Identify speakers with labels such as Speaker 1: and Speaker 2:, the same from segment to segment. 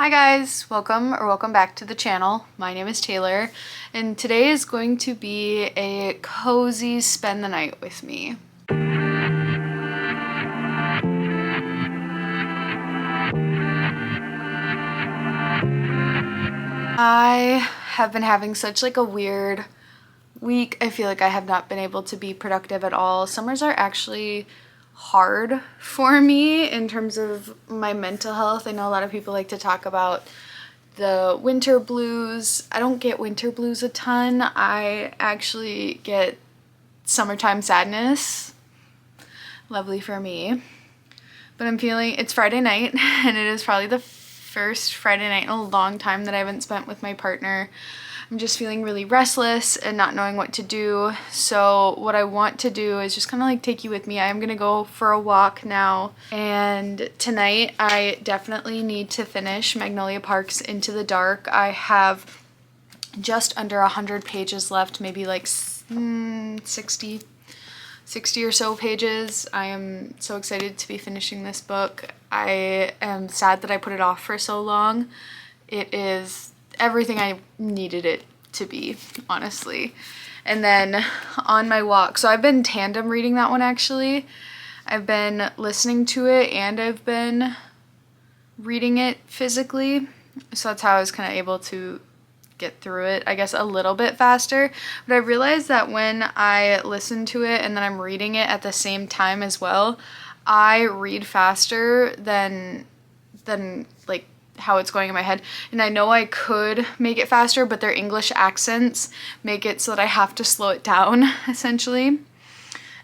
Speaker 1: Hi guys, welcome back to the channel. My name is Taylor, and today is going to be a cozy spend the night with me. I have been having such a weird week. I feel like I have not been able to be productive at all. Summers are actually hard for me in terms of my mental health. I know a lot of people like to talk about the winter blues. I don't get winter blues a ton. I actually get summertime sadness. Lovely for me. But it's Friday night, and it is probably the first Friday night in a long time that I haven't spent with my partner. I'm just feeling really restless and not knowing what to do. So what I want to do is just kind of take you with me. I am gonna go for a walk now. And tonight I definitely need to finish Magnolia Park's Into the Dark. I have just under 100 pages left, maybe 60 or so pages. I am so excited to be finishing this book. I am sad that I put it off for so long. It is everything I needed it to be, honestly. And then on my walk, so I've been tandem reading that one actually. I've been listening to it and I've been reading it physically. So that's how I was kind of able to get through it, I guess, a little bit faster. But I realized that when I listen to it and then I'm reading it at the same time as well, I read faster than how it's going in my head. And I know I could make it faster, but their English accents make it so that I have to slow it down, essentially.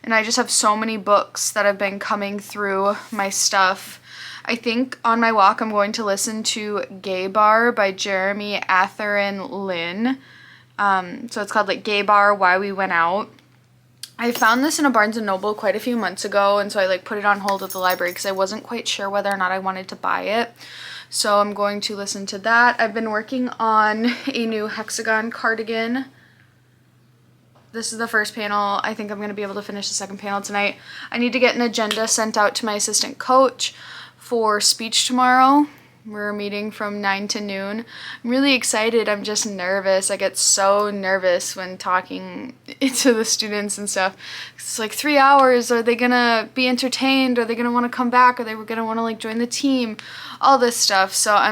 Speaker 1: And I just have so many books that have been coming through my stuff. I think on my walk I'm going to listen to Gay Bar by Jeremy Atherton Lynn. So it's called Gay Bar, Why We Went Out. I found this in a Barnes & Noble quite a few months ago, and so I put it on hold at the library because I wasn't quite sure whether or not I wanted to buy it. So I'm going to listen to that. I've been working on a new hexagon cardigan. This is the first panel. I think I'm going to be able to finish the second panel tonight. I need to get an agenda sent out to my assistant coach for speech tomorrow. We're meeting from 9 to noon. I'm really excited. I'm just nervous. I get so nervous when talking to the students and stuff. It's 3 hours. Are they gonna be entertained? Are they gonna want to come back? Are they gonna want to join the team? All this stuff. So I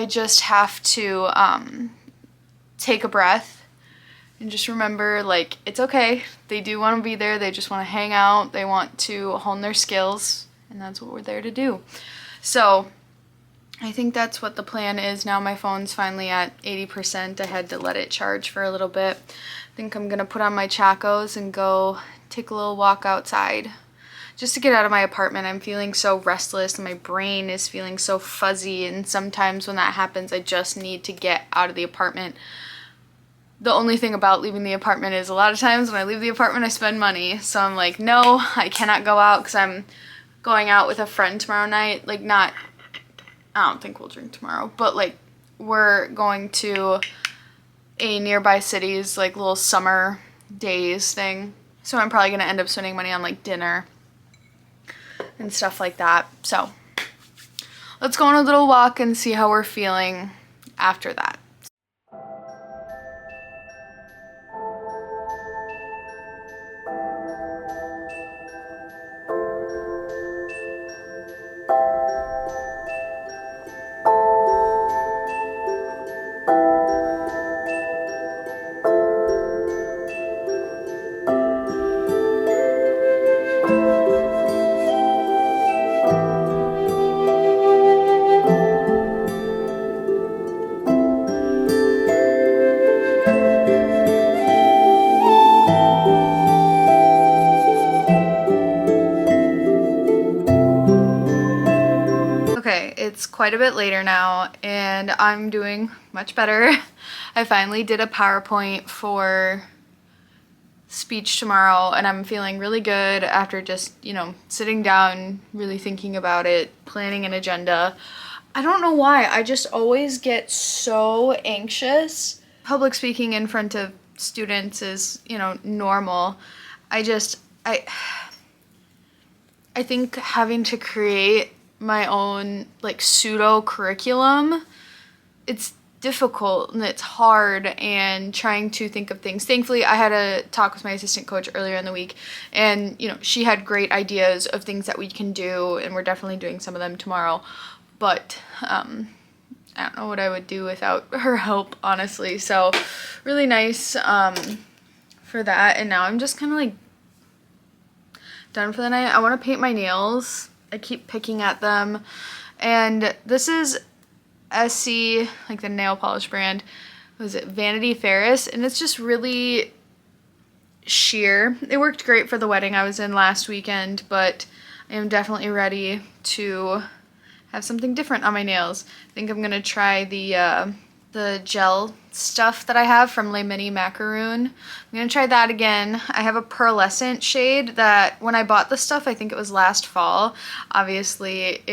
Speaker 1: just have to take a breath and just remember, it's okay. They do want to be there. They just want to hang out. They want to hone their skills. And that's what we're there to do. So I think that's what the plan is now. My phone's finally at 80%. I had to let it charge for a little bit. I think I'm gonna put on my Chacos and go take a little walk outside just to get out of my apartment. I'm feeling so restless and my brain is feeling so fuzzy, and sometimes when that happens I just need to get out of the apartment. The only thing about leaving the apartment is a lot of times when I leave the apartment I spend money. So I'm no, I cannot go out because I'm going out with a friend tomorrow night. I don't think we'll drink tomorrow, but we're going to a nearby city's little summer days thing. So I'm probably gonna end up spending money on dinner and stuff like that. So let's go on a little walk and see how we're feeling after that. Okay, it's quite a bit later now and I'm doing much better. I finally did a PowerPoint for speech tomorrow and I'm feeling really good after just, sitting down, really thinking about it, planning an agenda. I don't know why, I just always get so anxious. Public speaking in front of students is, normal. I think having to create my own like pseudo curriculum, it's difficult and it's hard, and trying to think of things. Thankfully, I had a talk with my assistant coach earlier in the week, and you know, she had great ideas of things that we can do, and we're definitely doing some of them tomorrow. But I don't know what I would do without her help, honestly. So really nice for that. And now I'm just kind of like done for the night. I want to paint my nails. I keep picking at them, and this is Essie, like the nail polish brand. Was it Vanity Ferris? And it's just really sheer. It worked great for the wedding I was in last weekend, but I am definitely ready to have something different on my nails. I think I'm gonna try the gel stuff that I have from Les Mini Macaroon. I'm gonna try that again. I have a pearlescent shade that when I bought the stuff, I think it was last fall. Obviously,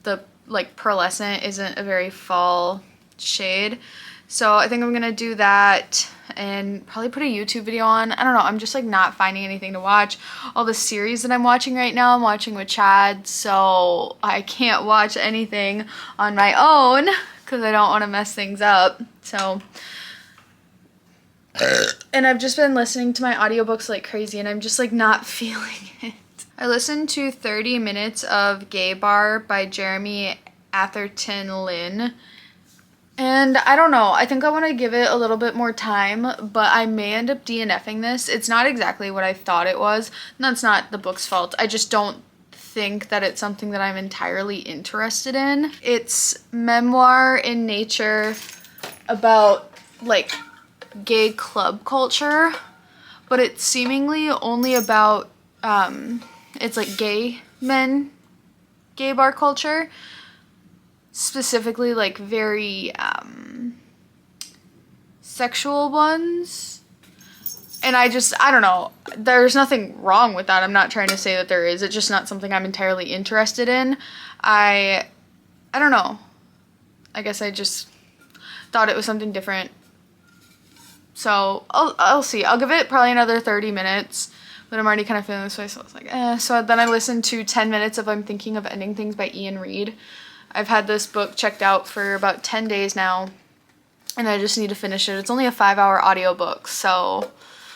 Speaker 1: the like pearlescent isn't a very fall shade. So I think I'm gonna do that and probably put a YouTube video on. I don't know, I'm just like not finding anything to watch. All the series that I'm watching right now, I'm watching with Chad, so I can't watch anything on my own because I don't want to mess things up. So, and I've just been listening to my audiobooks like crazy, and I'm just like not feeling it. I listened to 30 minutes of Gay Bar by Jeremy Atherton Lynn. And I don't know, I think I want to give it a little bit more time, but I may end up DNFing this. It's not exactly what I thought it was. And that's not the book's fault. I just don't think that it's something that I'm entirely interested in. It's memoir in nature about like gay club culture, but it's seemingly only about it's like gay men, gay bar culture, specifically like very sexual ones. And I don't know, there's nothing wrong with that. I'm not trying to say that there is. It's just not something I'm entirely interested in. I don't know. I guess I just thought it was something different. So I'll see. I'll give it probably another 30 minutes. But I'm already kind of feeling this way, so I was like, eh. So then I listened to 10 minutes of I'm Thinking of Ending Things by Ian Reid. I've had this book checked out for about 10 days now, and I just need to finish it. It's only a 5-hour audiobook, so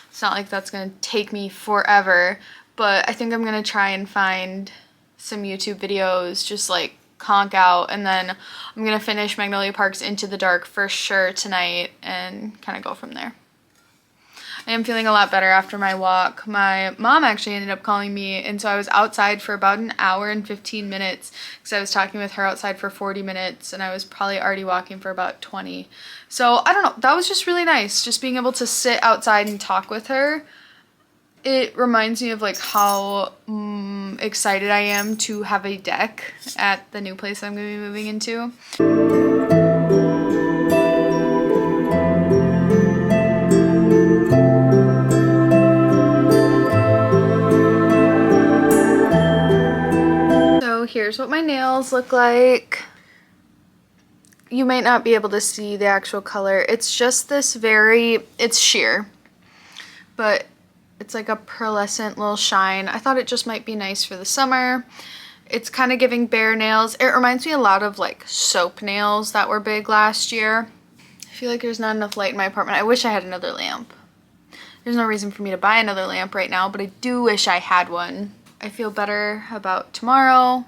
Speaker 1: it's not like that's going to take me forever. But I think I'm going to try and find some YouTube videos, just like conk out, and then I'm going to finish Magnolia Park's Into the Dark for sure tonight and kind of go from there. I am feeling a lot better after my walk. My mom actually ended up calling me, and so I was outside for about an hour and 15 minutes because I was talking with her outside for 40 minutes, and I was probably already walking for about 20. So I don't know, that was just really nice, just being able to sit outside and talk with her. It reminds me of like how excited I am to have a deck at the new place I'm going to be moving into. Here's what my nails look like. You might not be able to see the actual color. It's just this it's sheer, but it's like a pearlescent little shine. I thought it just might be nice for the summer. It's kind of giving bare nails. It reminds me a lot of like soap nails that were big last year. I feel like there's not enough light in my apartment. I wish I had another lamp. There's no reason for me to buy another lamp right now, but I do wish I had one. I feel better about tomorrow.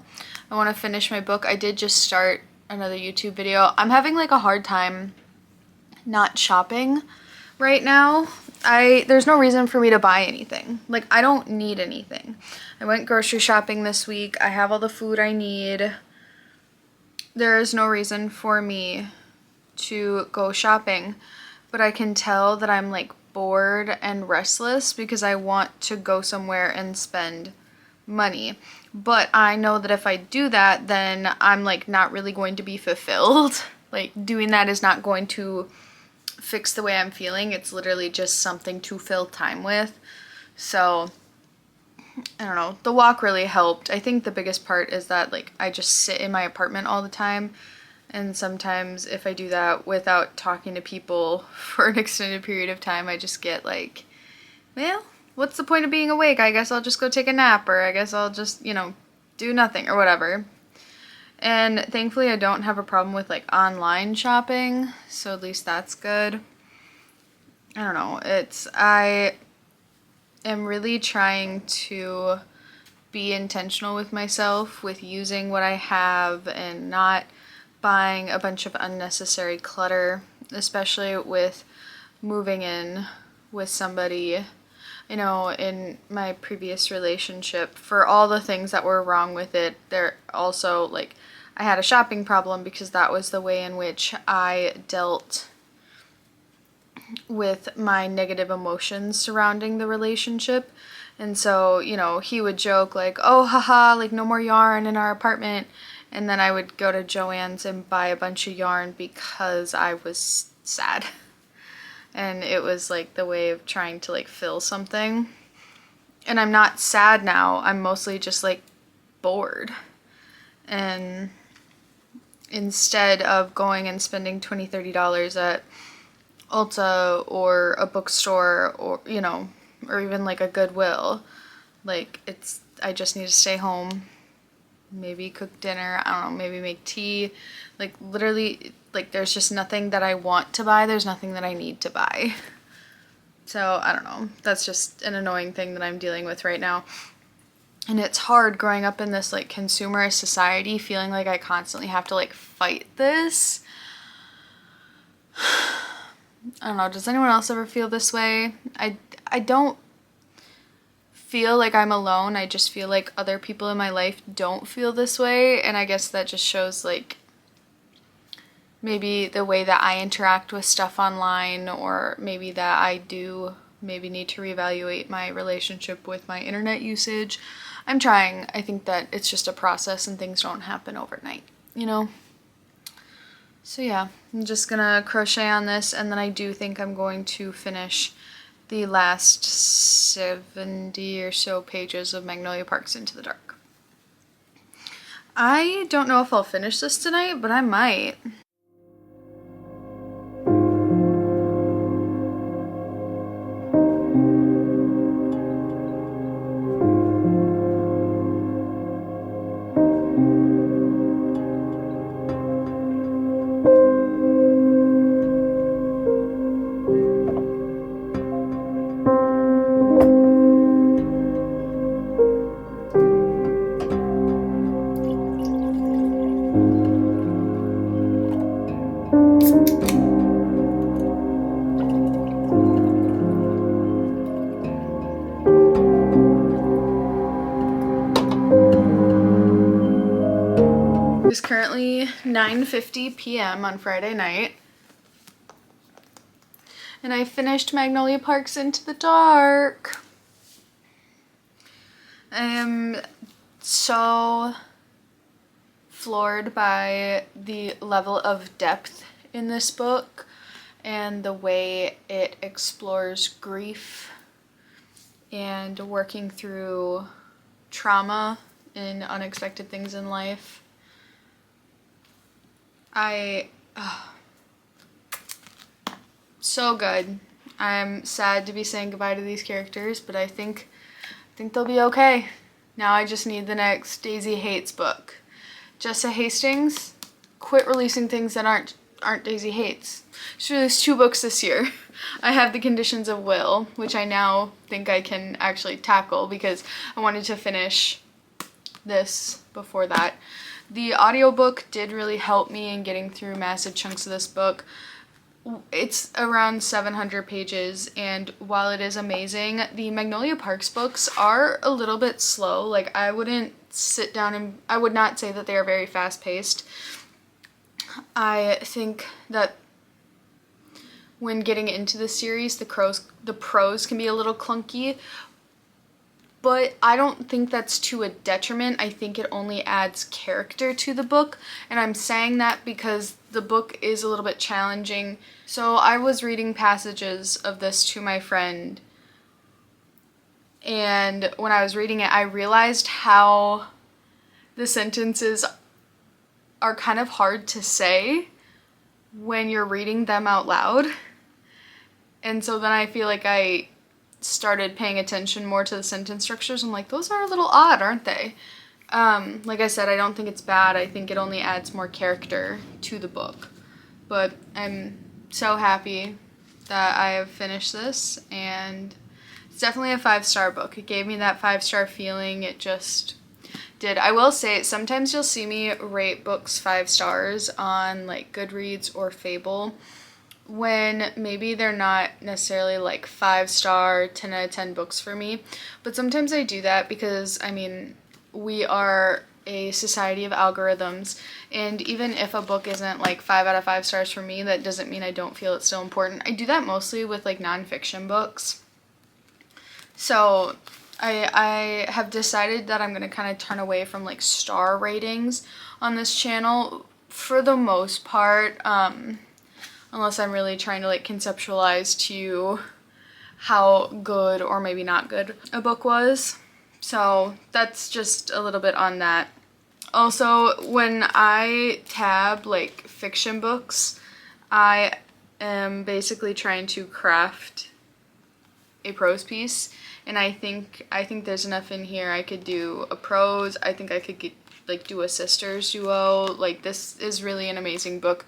Speaker 1: I want to finish my book. I did just start another YouTube video. I'm having like a hard time not shopping right now. There's no reason for me to buy anything. Like, I don't need anything. I went grocery shopping this week. I have all the food I need. There is no reason for me to go shopping, but I can tell that I'm like bored and restless because I want to go somewhere and spend money. But I know that if I do that, then I'm like not really going to be fulfilled. Like, doing that is not going to fix the way I'm feeling. It's literally just something to fill time with. So I don't know, the walk really helped. I think the biggest part is that like I just sit in my apartment all the time, and sometimes if I do that without talking to people for an extended period of time, I just get like, well, what's the point of being awake? I guess I'll just go take a nap, or I guess I'll just, you know, do nothing or whatever. And thankfully I don't have a problem with like online shopping, so at least that's good. I don't know, I am really trying to be intentional with myself with using what I have and not buying a bunch of unnecessary clutter, especially with moving in with somebody. You know, in my previous relationship, for all the things that were wrong with it, there also, like, I had a shopping problem because that was the way in which I dealt with my negative emotions surrounding the relationship. And so, you know, he would joke like, oh, haha, like no more yarn in our apartment. And then I would go to Joann's and buy a bunch of yarn because I was sad. And it was like the way of trying to like fill something. And I'm not sad now. I'm mostly just like bored. And instead of going and spending $20, $30 at Ulta or a bookstore or, you know, or even like a Goodwill, like I just need to stay home, maybe cook dinner, I don't know, maybe make tea, like literally, like there's just nothing that I want to buy, there's nothing that I need to buy. So I don't know, that's just an annoying thing that I'm dealing with right now. And it's hard growing up in this like consumerist society, feeling like I constantly have to like fight this. I don't know, does anyone else ever feel this way? I don't feel like I'm alone, I just feel like other people in my life don't feel this way, and I guess that just shows like maybe the way that I interact with stuff online, or maybe that I do maybe need to reevaluate my relationship with my internet usage. I'm trying. I think that it's just a process and things don't happen overnight, you know? So yeah, I'm just gonna crochet on this, and then I do think I'm going to finish the last 70 or so pages of Magnolia Parks Into the Dark. I don't know if I'll finish this tonight, but I might. It's currently 9:50 p.m. on Friday night, and I finished Magnolia Parks Into the Dark. I am so floored by the level of depth in this book and the way it explores grief and working through trauma and unexpected things in life. So good. I'm sad to be saying goodbye to these characters, but I think they'll be okay. Now I just need the next Daisy Hates book. Jessa Hastings, quit releasing things that aren't Daisy Hates. She released 2 books this year. I have The Conditions of Will, which I now think I can actually tackle because I wanted to finish this before that. The audiobook did really help me in getting through massive chunks of this book. It's around 700 pages, and while it is amazing, the Magnolia Parks books are a little bit slow. Like, I wouldn't sit down and I would not say that they are very fast-paced. I think that when getting into the series, the prose can be a little clunky, but I don't think that's to a detriment. I think it only adds character to the book, and I'm saying that because the book is a little bit challenging. So I was reading passages of this to my friend, and when I was reading it, I realized how the sentences are kind of hard to say when you're reading them out loud. And so then I feel like I started paying attention more to the sentence structures. I'm like, those are a little odd, aren't they? Like I said, I don't think it's bad. I think it only adds more character to the book. But I'm so happy that I have finished this, and it's definitely a 5-star book. It gave me that 5-star feeling. It just did. I will say, sometimes you'll see me rate books 5 stars on like Goodreads or Fable when maybe they're not necessarily like 5-star, 10 out of 10 books for me. But sometimes I do that because, I mean, we are a society of algorithms, and even if a book isn't like 5 out of 5 stars for me, that doesn't mean I don't feel it's still important. I do that mostly with like nonfiction books. So I have decided that I'm going to kind of turn away from like star ratings on this channel for the most part, unless I'm really trying to like conceptualize to you how good or maybe not good a book was. So that's just a little bit on that. Also, when I tab like fiction books, I am basically trying to craft a prose piece, and I think there's enough in here. I could do a prose. I think I could get, like, do a sisters duo. Like, this is really an amazing book.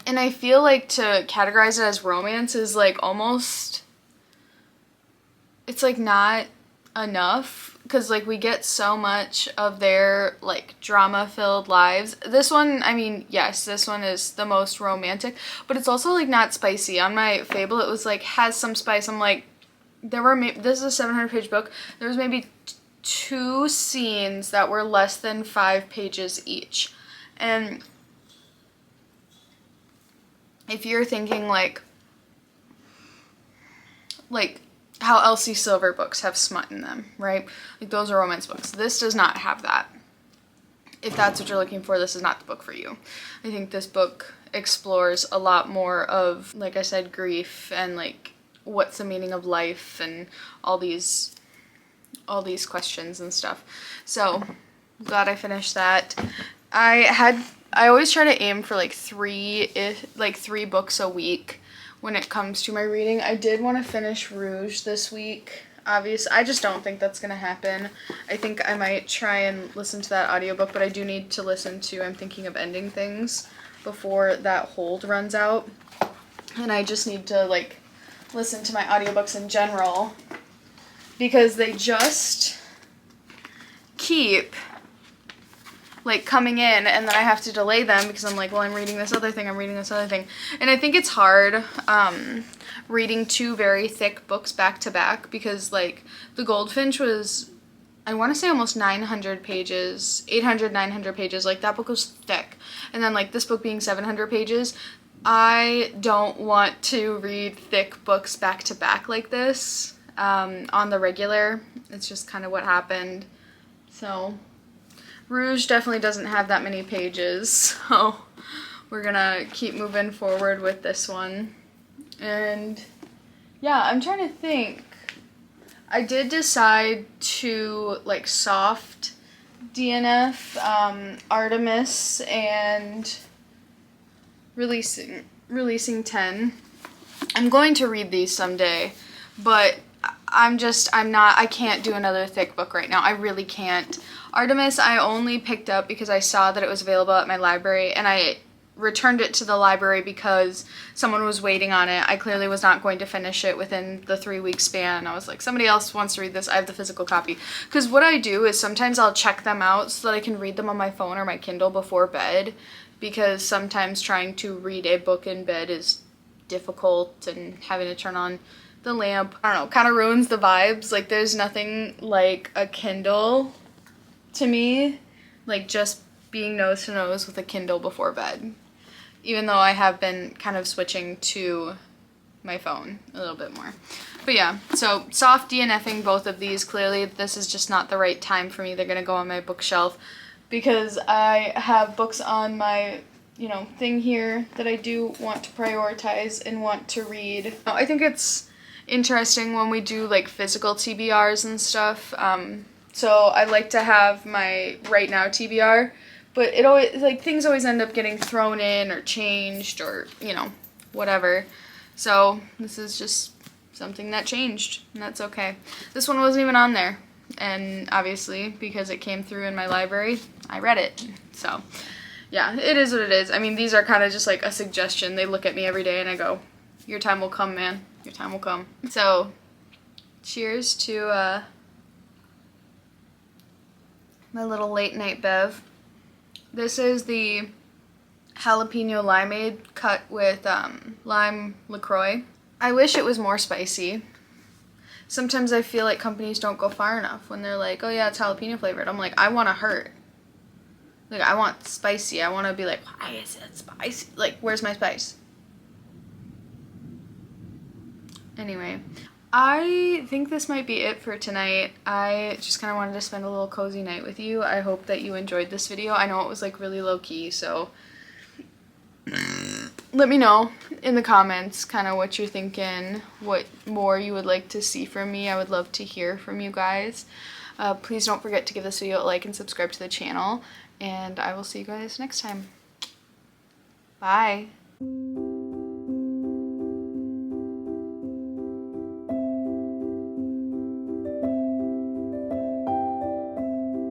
Speaker 1: And I feel like to categorize it as romance is like almost, it's like not enough, because like we get so much of their like drama filled lives. This one, I mean, yes, this one is the most romantic, but it's also like not spicy. On my Fable it was like has some spice. I'm like, there were this is a 700-page book. There was maybe 2 scenes that were less than 5 pages each. And if you're thinking like how Elsie Silver books have smut in them, right? Like those are romance books. This does not have that. If that's what you're looking for, this is not the book for you. I think this book explores a lot more of, like I said, grief and like what's the meaning of life and all these questions and stuff. So I'm glad I finished that. I always try to aim for like 3 books a week when it comes to my reading. I did want to finish Rouge this week. Obviously, I just don't think that's going to happen. I think I might try and listen to that audiobook, but I do need to listen to I'm Thinking of Ending Things before that hold runs out. And I just need to like listen to my audiobooks in general, because they just keep like coming in, and then I have to delay them because I'm like, well, I'm reading this other thing, and I think it's hard reading 2 very thick books back to back, because like The Goldfinch was, I want to say, almost 900 pages, 800, 900 pages. Like that book was thick, and then like this book being 700 pages, I don't want to read thick books back to back like this on the regular. It's just kind of what happened. So Rouge definitely doesn't have that many pages, so we're gonna keep moving forward with this one. And yeah, I'm trying to think. I did decide to like soft DNF Artemis and releasing 10. I'm going to read these someday, but I can't do another thick book right now. I really can't. Artemis I only picked up because I saw that it was available at my library, and I returned it to the library because someone was waiting on it. I clearly was not going to finish it within the 3-week span. I was like, somebody else wants to read this. I have the physical copy. Because what I do is sometimes I'll check them out so that I can read them on my phone or my Kindle before bed, because sometimes trying to read a book in bed is difficult, and having to turn on the lamp, I don't know, kind of ruins the vibes. Like there's nothing like a Kindle to me, like just being nose to nose with a Kindle before bed, even though I have been kind of switching to my phone a little bit more. But yeah, so soft DNFing both of these. Clearly this is just not the right time for me. They're gonna go on my bookshelf because I have books on my thing here that I do want to prioritize and want to read. I think it's interesting when we do like physical TBRs and stuff. So I like to have my right now TBR, but it always, like, things always end up getting thrown in or changed or, whatever. So this is just something that changed, and that's okay. This one wasn't even on there. and obviously because it came through in my library, I read it. So yeah, it is what it is. I mean, these are kind of just like a suggestion. They look at me every day and I go, your time will come, man. Your time will come. So cheers to my little late night bev. This is the jalapeno limeade cut with lime LaCroix. I wish it was more spicy. Sometimes I feel like companies don't go far enough when they're like, oh yeah, it's jalapeno flavored. I'm like, I want to hurt. Like, I want spicy. I want to be like, why is it spicy? Like, where's my spice? Anyway, I think this might be it for tonight. I just kind of wanted to spend a little cozy night with you. I hope that you enjoyed this video. I know it was like really low key, so let me know in the comments kind of what you're thinking, what more you would like to see from me. I would love to hear from you guys. Please don't forget to give this video a like and subscribe to the channel, and I will see you guys next time. Bye.